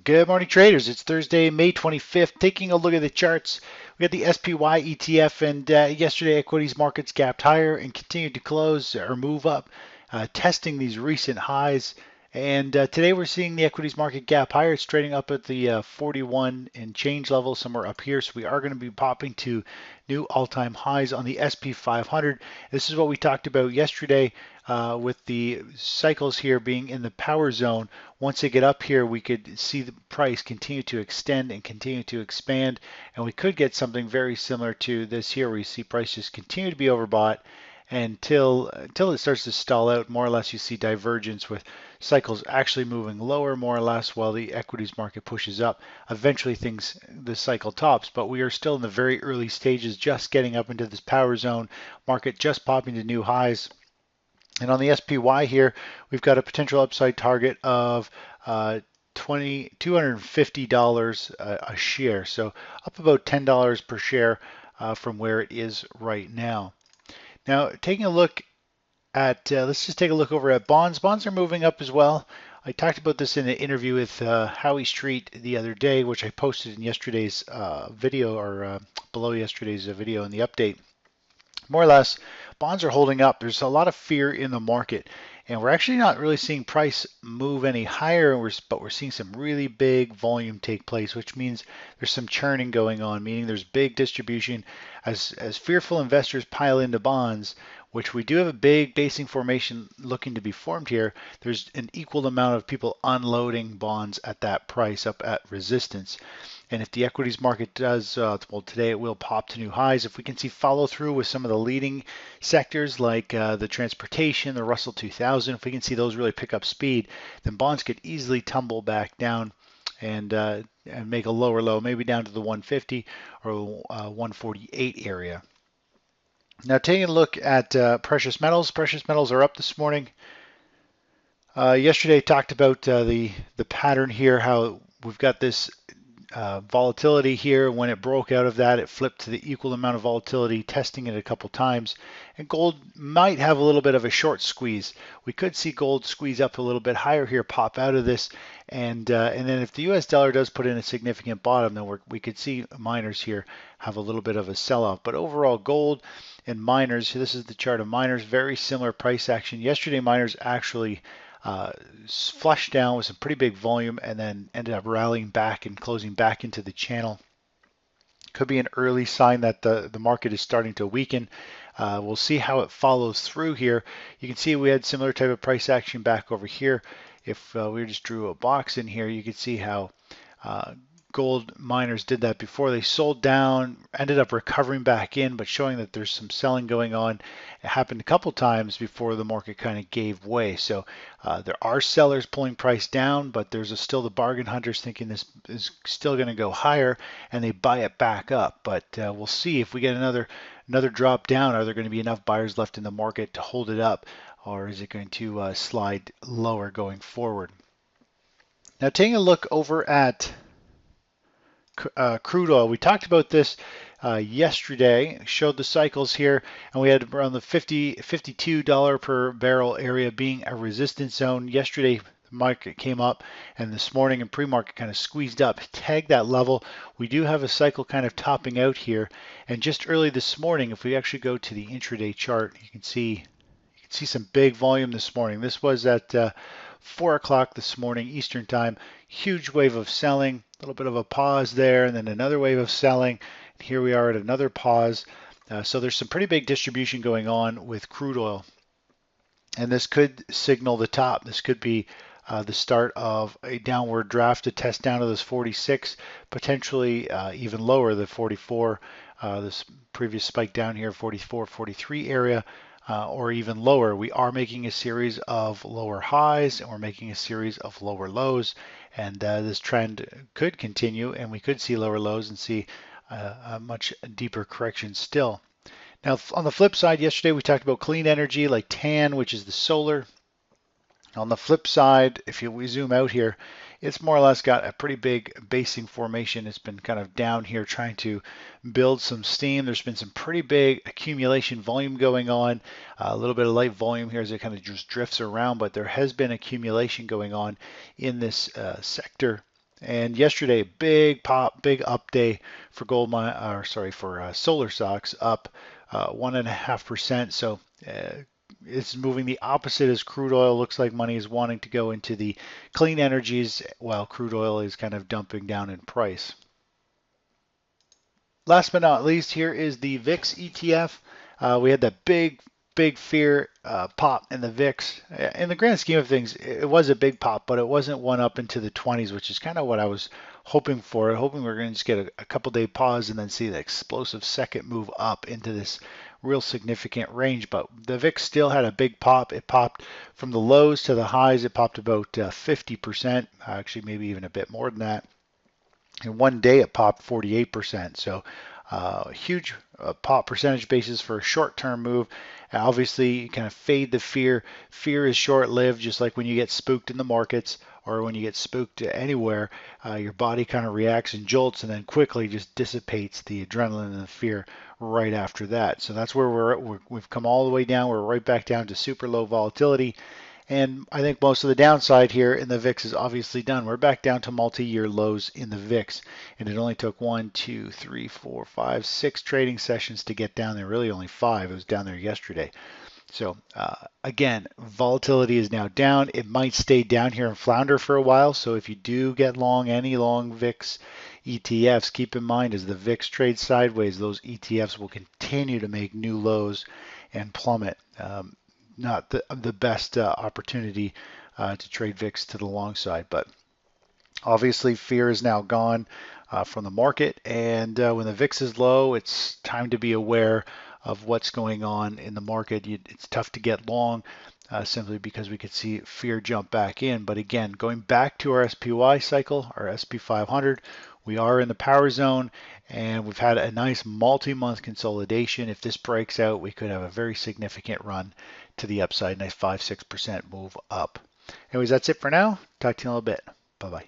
Good morning, traders. It's Thursday, May 25th. Taking a look at the charts, we got the SPY ETF, and yesterday equities markets gapped higher and continued to close or move up, testing these recent highs. And today we're seeing the equities market gap higher. It's trading up at the 41 and change level, somewhere up here. So we are going to be popping to new all-time highs on the SP 500. This is what we talked about yesterday with the cycles here being in the power zone. Once they get up here, we could see the price continue to extend and continue to expand, and we could get something very similar to this here, where you see prices continue to be overbought until it starts to stall out. More or less, you see divergence with cycles actually moving lower, more or less, while the equities market pushes up. Eventually, the cycle tops, but we are still in the very early stages, just getting up into this power zone. Market just popping to new highs. And on the SPY here, we've got a potential upside target of $250 a share. So up about $10 per share from where it is right now. Now, taking a look at, let's just take a look over at bonds. Bonds are moving up as well. I talked about this in an interview with Howie Street the other day, which I posted in yesterday's video, or below yesterday's video in the update. More or less, bonds are holding up. There's a lot of fear in the market, and we're actually not really seeing price move any higher, but we're seeing some really big volume take place, which means there's some churning going on, meaning there's big distribution as fearful investors pile into bonds, which we do have a big basing formation looking to be formed here. There's an equal amount of people unloading bonds at that price up at resistance. And if the equities market does, well, today it will pop to new highs. If we can see follow through with some of the leading sectors like the transportation, the Russell 2000, if we can see those really pick up speed, then bonds could easily tumble back down and make a lower low, maybe down to the 150 or 148 area. Now, taking a look at precious metals. Precious metals are up this morning. Yesterday, I talked about the pattern here, how we've got this volatility here. When it broke out of that, it flipped to the equal amount of volatility, testing it a couple times. And gold might have a little bit of a short squeeze. We could see gold squeeze up a little bit higher here, pop out of this, and then if the U.S. dollar does put in a significant bottom, then we could see miners here have a little bit of a sell-off. But overall, gold and miners, this is the chart of miners, very similar price action. Yesterday, miners actually flushed down with some pretty big volume and then ended up rallying back and closing back into the channel. Could be an early sign that the market is starting to weaken. We'll see how it follows through here. You can see we had similar type of price action back over here. If we just drew a box in here, you could see how gold miners did that before. They sold down, ended up recovering back in, but showing that there's some selling going on. It happened a couple times before the market kind of gave way. So there are sellers pulling price down, but there's still the bargain hunters thinking this is still going to go higher, and they buy it back up. But we'll see if we get another drop down. Are there going to be enough buyers left in the market to hold it up, or is it going to slide lower going forward? Now, taking a look over at crude oil. We talked about this yesterday, showed the cycles here, and we had around the $52 per barrel area being a resistance zone. Yesterday, the market came up, and this morning in pre-market kind of squeezed up, tagged that level. We do have a cycle kind of topping out here, and just early this morning, if we actually go to the intraday chart, you can see some big volume this morning. This was at 4 o'clock this morning Eastern time. Huge wave of selling, a little bit of a pause there, and then another wave of selling. And here we are at another pause. So there's some pretty big distribution going on with crude oil. And this could signal the top. This could be the start of a downward draft to test down to this 46, potentially even lower, the 44, this previous spike down here, 44, 43 area. Or even lower. We are making a series of lower highs, and we're making a series of lower lows, and this trend could continue, and we could see lower lows and see a much deeper correction still. Now, on the flip side, yesterday we talked about clean energy like TAN, which is the solar. On the flip side, if we zoom out here, it's more or less got a pretty big basing formation. It's been kind of down here trying to build some steam. There's been some pretty big accumulation volume going on, a little bit of light volume here as it kind of just drifts around, but there has been accumulation going on in this sector. And yesterday, big pop, big up day for for solar stocks, up 1.5%. So it's moving the opposite as crude oil. Looks like money is wanting to go into the clean energies while crude oil is kind of dumping down in price. Last but not least, here is the VIX ETF. We had that big fear pop in the VIX. In the grand scheme of things, it was a big pop, but it wasn't one up into the 20s, which is kind of what I was hoping for. Hoping we are going to just get a couple day pause and then see the explosive second move up into this real significant range. But the VIX still had a big pop. It popped from the lows to the highs. It popped about 50%, actually maybe even a bit more than that. In one day, it popped 48%. So huge pop percentage basis for a short-term move. And obviously, you kind of fade the fear. Fear is short-lived, just like when you get spooked in the markets or when you get spooked anywhere. Your body kind of reacts and jolts and then quickly just dissipates the adrenaline and the fear right after that. So that's where we've come all the way down. We're right back down to super low volatility. And I think most of the downside here in the VIX is obviously done. We're back down to multi-year lows in the VIX. And it only took 1, 2, 3, 4, 5, 6 trading sessions to get down there. Really only 5. It was down there yesterday. So again, volatility is now down. It might stay down here and flounder for a while. So if you do get long any long VIX ETFs, keep in mind as the VIX trades sideways, those ETFs will continue to make new lows and plummet. Not the best opportunity to trade VIX to the long side, but obviously fear is now gone from the market, and when the VIX is low, it's time to be aware of what's going on in the market. It's tough to get long simply because we could see fear jump back in. But again, going back to our SPY cycle, our SP 500, we are in the power zone, and we've had a nice multi-month consolidation. If this breaks out, we could have a very significant run to the upside, nice 5-6% move up. Anyways, that's it for now. Talk to you in a little bit. Bye-bye.